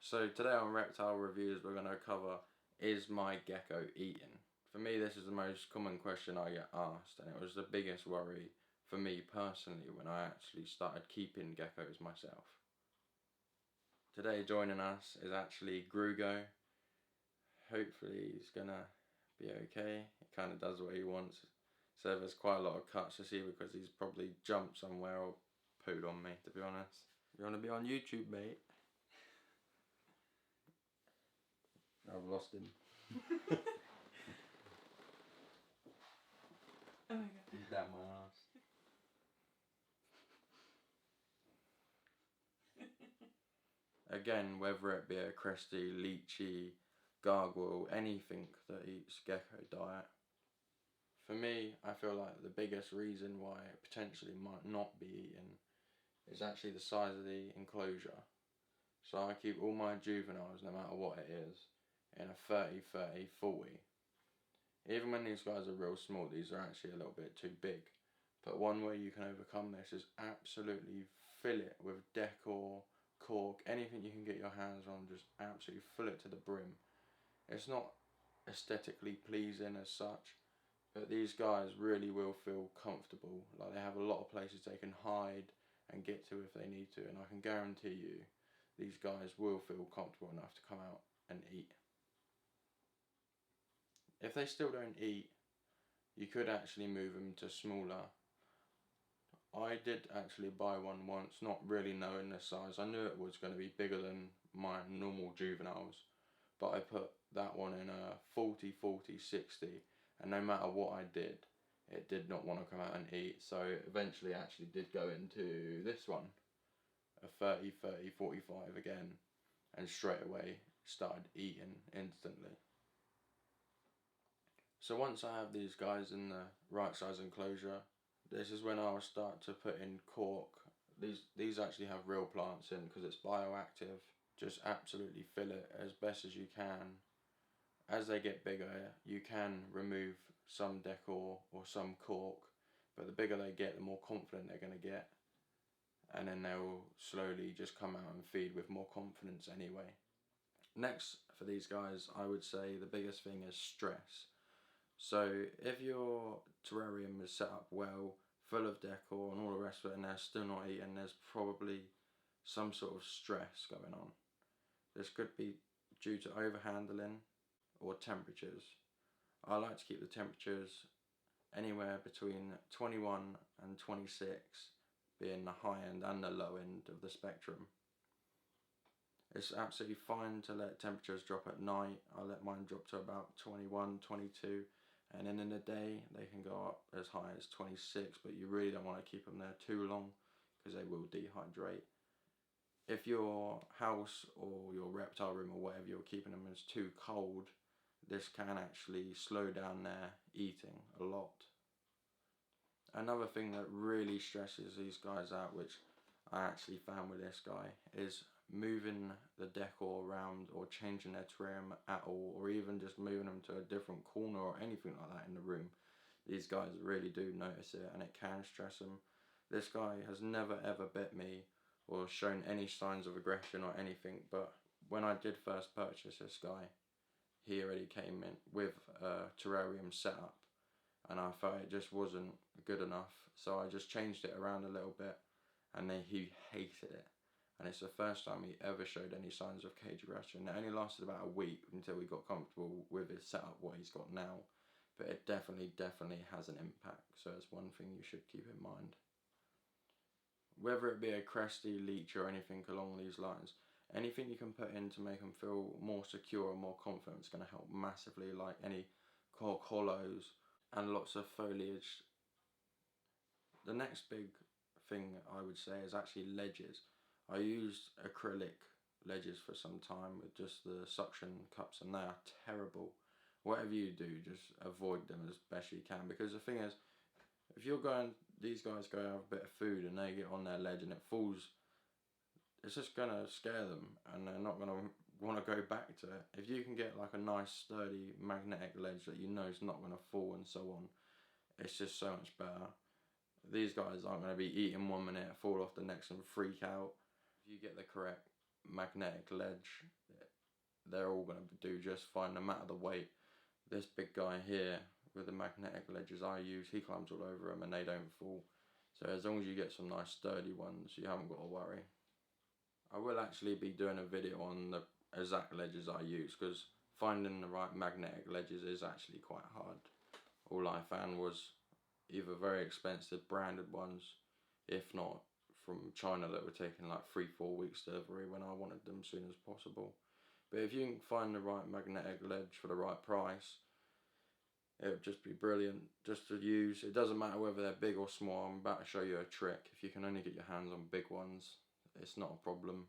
So today on Reptile Reviews we're going to cover, is my gecko eating? For me this is the most common question I get asked, and it was the biggest worry for me personally when I actually started keeping geckos myself. Today joining us is actually Grugo. Hopefully he's going to be okay. He kind of does what he wants. So there's quite a lot of cuts to see because he's probably jumped somewhere or pooed on me, to be honest. You want to be on YouTube, mate? I've lost him. Oh my god. He's down my ass. Again, whether it be a cresty, leechy, gargoyle, anything that eats gecko diet. For me, I feel like the biggest reason why it potentially might not be eaten is actually the size of the enclosure. So I keep all my juveniles, no matter what it is, in a 30-30-40. Even when these guys are real small, these are actually a little bit too big. But one way you can overcome this is absolutely fill it with decor, cork, anything you can get your hands on, just absolutely fill it to the brim. It's not aesthetically pleasing as such, but these guys really will feel comfortable. Like, they have a lot of places they can hide and get to if they need to, and I can guarantee you these guys will feel comfortable enough to come out and eat. If they still don't eat, you could actually move them to smaller. I did actually buy one once, not really knowing the size. I knew it was going to be bigger than my normal juveniles, but I put that one in a 40-40-60, and no matter what I did, it did not want to come out and eat. So eventually actually did go into this one, a 30-30-45 again, and straight away started eating instantly. So once I have these guys in the right size enclosure, this is when I'll start to put in cork. These actually have real plants in because it's bioactive. Just absolutely fill it as best as you can. As they get bigger, you can remove some decor or some cork, but the bigger they get, the more confident they're going to get, and then they'll slowly just come out and feed with more confidence anyway. Next, for these guys, I would say the biggest thing is stress. So if your terrarium is set up well, full of decor and all the rest of it, and they're still not eating, there's probably some sort of stress going on. This could be due to overhandling or temperatures. I like to keep the temperatures anywhere between 21 and 26, being the high end and the low end of the spectrum. It's absolutely fine to let temperatures drop at night. I let mine drop to about 21, 22, and then in the day they can go up as high as 26, but you really don't want to keep them there too long because they will dehydrate. If your house or your reptile room or whatever you're keeping them is too cold, this can actually slow down their eating a lot. Another thing that really stresses these guys out, which I actually found with this guy, is moving the decor around or changing their terrarium at all, or even just moving them to a different corner or anything like that in the room. These guys really do notice it, and it can stress them. This guy has never ever bit me or shown any signs of aggression or anything, but when I did first purchase this guy, he already came in with a terrarium setup, and I felt it just wasn't good enough, so I just changed it around a little bit, and then he hated it. And it's the first time he ever showed any signs of cage aggression. It only lasted about a week until we got comfortable with his setup, what he's got now, but it definitely has an impact, so it's one thing you should keep in mind. Whether it be a cresty, leech or anything along these lines, anything you can put in to make them feel more secure and more confident is going to help massively, like any cork hollows and lots of foliage. The next big thing I would say is actually ledges. I used acrylic ledges for some time with just the suction cups, and they are terrible. Whatever you do, just avoid them as best you can, because the thing is, if these guys go have a bit of food and they get on their ledge and it falls, it's just gonna scare them and they're not gonna want to go back to it. If you can get like a nice sturdy magnetic ledge that you know is not gonna fall and so on, it's just so much better. These guys aren't gonna be eating one minute, fall off the next and freak out. If you get the correct magnetic ledge, they're all going to do just fine no matter the weight. This big guy here with the magnetic ledges I use, he climbs all over them and they don't fall. So as long as you get some nice sturdy ones, you haven't got to worry. I will actually be doing a video on the exact ledges I use, because finding the right magnetic ledges is actually quite hard. All I found was either very expensive branded ones, if not from China, that were taking like 3-4 weeks delivery when I wanted them as soon as possible. But if you can find the right magnetic ledge for the right price, it would just be brilliant just to use. It doesn't matter whether they're big or small. I'm about to show you a trick. If you can only get your hands on big ones, it's not a problem.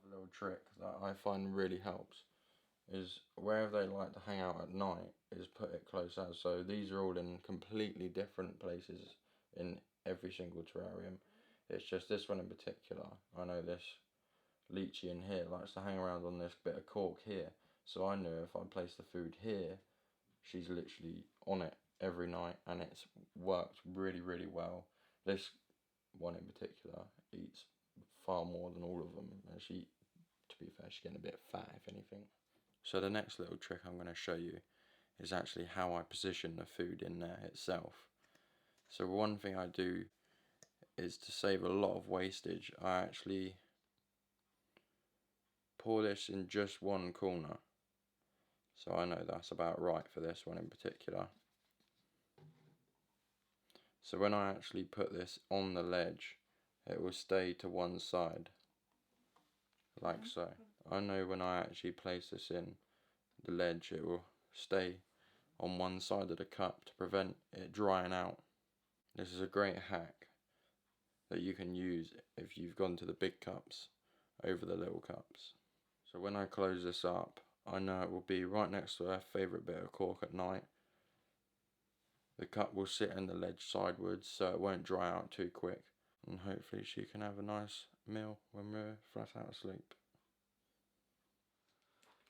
A little trick that I find really helps is wherever they like to hang out at night is put it close as. So these are all in completely different places in every single terrarium. It's just this one in particular. I know this Leechy in here likes to hang around on this bit of cork here. So I knew if I place the food here, she's literally on it every night, and it's worked really, really well. This one in particular eats far more than all of them, and she, to be fair, she's getting a bit fat if anything. So the next little trick I'm going to show you is actually how I position the food in there itself. So one thing I do is to save a lot of wastage. I actually pour this in just one corner. So I know that's about right for this one in particular. So when I actually put this on the ledge, it will stay to one side, like so. I know when I actually place this in the ledge, it will stay on one side of the cup to prevent it drying out. This is a great hack that you can use if you've gone to the big cups over the little cups. So when I close this up, I know it will be right next to her favourite bit of cork at night. The cup will sit in the ledge sideways so it won't dry out too quick, and hopefully she can have a nice meal when we're flat out of sleep.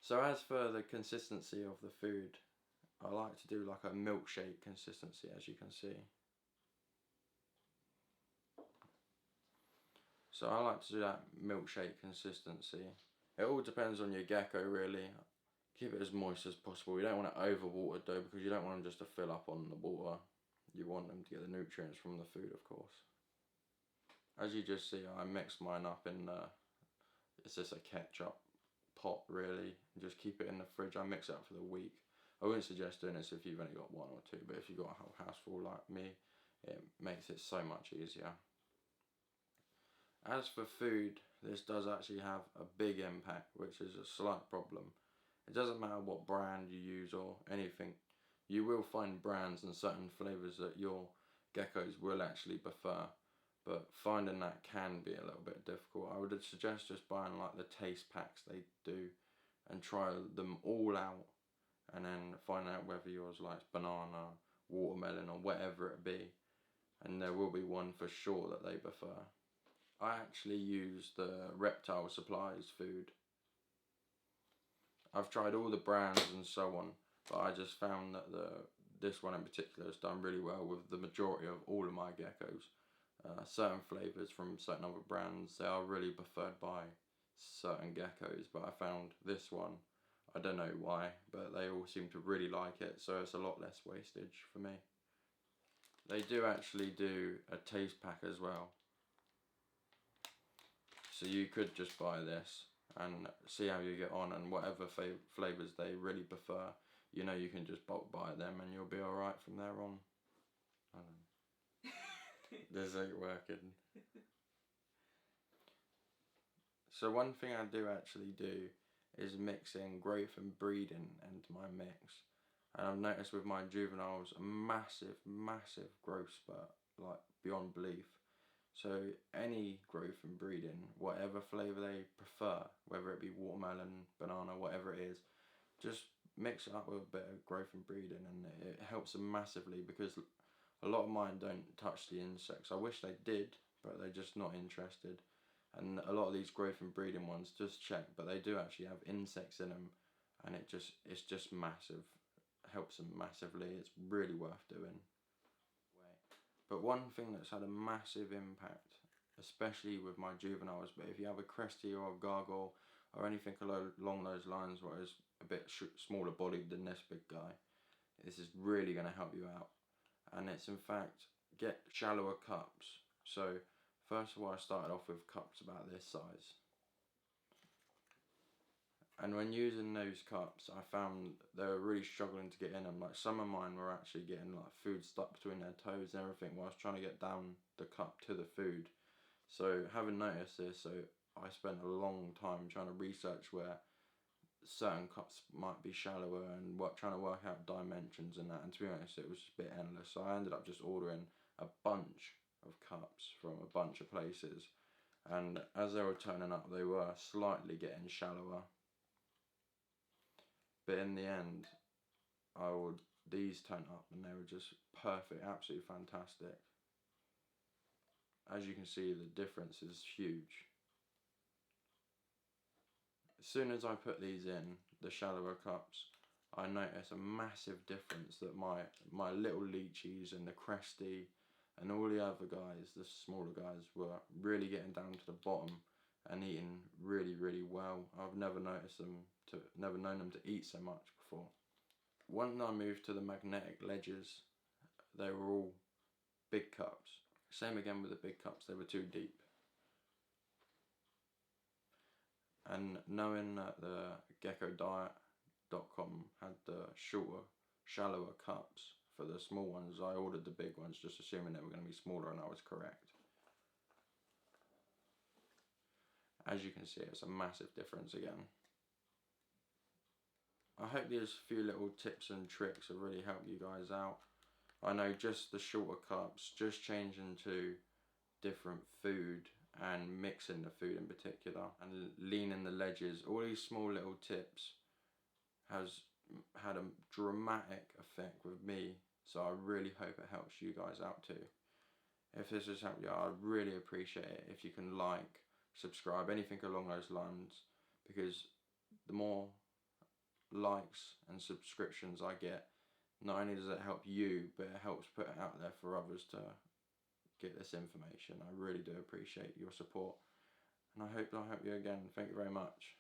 So as for the consistency of the food, I like to do like a milkshake consistency, as you can see. So I like to do that milkshake consistency. It all depends on your gecko really. Keep it as moist as possible. You don't want it overwatered though, because you don't want them just to fill up on the water. You want them to get the nutrients from the food, of course. As you just see, I mixed mine up in it's just a ketchup pot really. Just keep it in the fridge. I mix it up for the week. I wouldn't suggest doing this if you've only got one or two, but if you've got a whole house full like me, it makes it so much easier. As for food, this does actually have a big impact, which is a slight problem. It doesn't matter what brand you use or anything, you will find brands and certain flavours that your geckos will actually prefer, but finding that can be a little bit difficult. I would suggest just buying like the taste packs they do and try them all out, and then find out whether yours likes banana, watermelon or whatever it be, and there will be one for sure that they prefer. I actually use the Reptile Supplies food. I've tried all the brands and so on, but I just found that this one in particular has done really well with the majority of all of my geckos. Certain flavours from certain other brands, they are really preferred by certain geckos, but I found this one, I don't know why, but they all seem to really like it, so it's a lot less wastage for me. They do actually do a taste pack as well. So you could just buy this and see how you get on, and whatever flavours they really prefer, you know, you can just bulk buy them and you'll be alright from there on. This ain't working. So one thing I do actually do is mix in growth and breeding into my mix. And I've noticed with my juveniles a massive, massive growth spurt, like beyond belief. So any growth and breeding, whatever flavour they prefer, whether it be watermelon, banana, whatever it is, just mix it up with a bit of growth and breeding, and it helps them massively, because a lot of mine don't touch the insects. I wish they did, but they're just not interested. And a lot of these growth and breeding ones, just check, but they do actually have insects in them, and it's just massive. Helps them massively. It's really worth doing. But one thing that's had a massive impact especially with my juveniles. But if you have a cresty or a gargle or anything along those lines where it's a bit smaller bodied than this big guy, this is really going to help you out. And it's in fact, get shallower cups. So first of all, I started off with cups about this size. And when using those cups, I found they were really struggling to get in them. Like some of mine were actually getting like food stuck between their toes and everything whilst trying to get down the cup to the food. So having noticed this, so I spent a long time trying to research where certain cups might be shallower and trying to work out dimensions and that. And to be honest, it was a bit endless. So I ended up just ordering a bunch of cups from a bunch of places. And as they were turning up, they were slightly getting shallower. But in the end, these turned up and they were just perfect, absolutely fantastic. As you can see, the difference is huge. As soon as I put these in, the shallower cups, I noticed a massive difference that my little lychees and the cresty and all the other guys, the smaller guys, were really getting down to the bottom and eating really, really well. I've never known them to eat so much before. When I moved to the magnetic ledges, they were all big cups. Same again with the big cups, they were too deep. And knowing that the geckodiet.com had the shorter, shallower cups for the small ones, I ordered the big ones just assuming they were going to be smaller, and I was correct. As you can see, it's a massive difference again. I hope these few little tips and tricks have really helped you guys out. I know just the shorter cups, just changing to different food and mixing the food in particular and leaning the ledges, all these small little tips has had a dramatic effect with me, so I really hope it helps you guys out too. If this has helped you, I'd really appreciate it if you can like, subscribe, anything along those lines, because the more likes and subscriptions I get, not only does it help you, but it helps put it out there for others to get this information. I really do appreciate your support, and I hope you again. Thank you very much.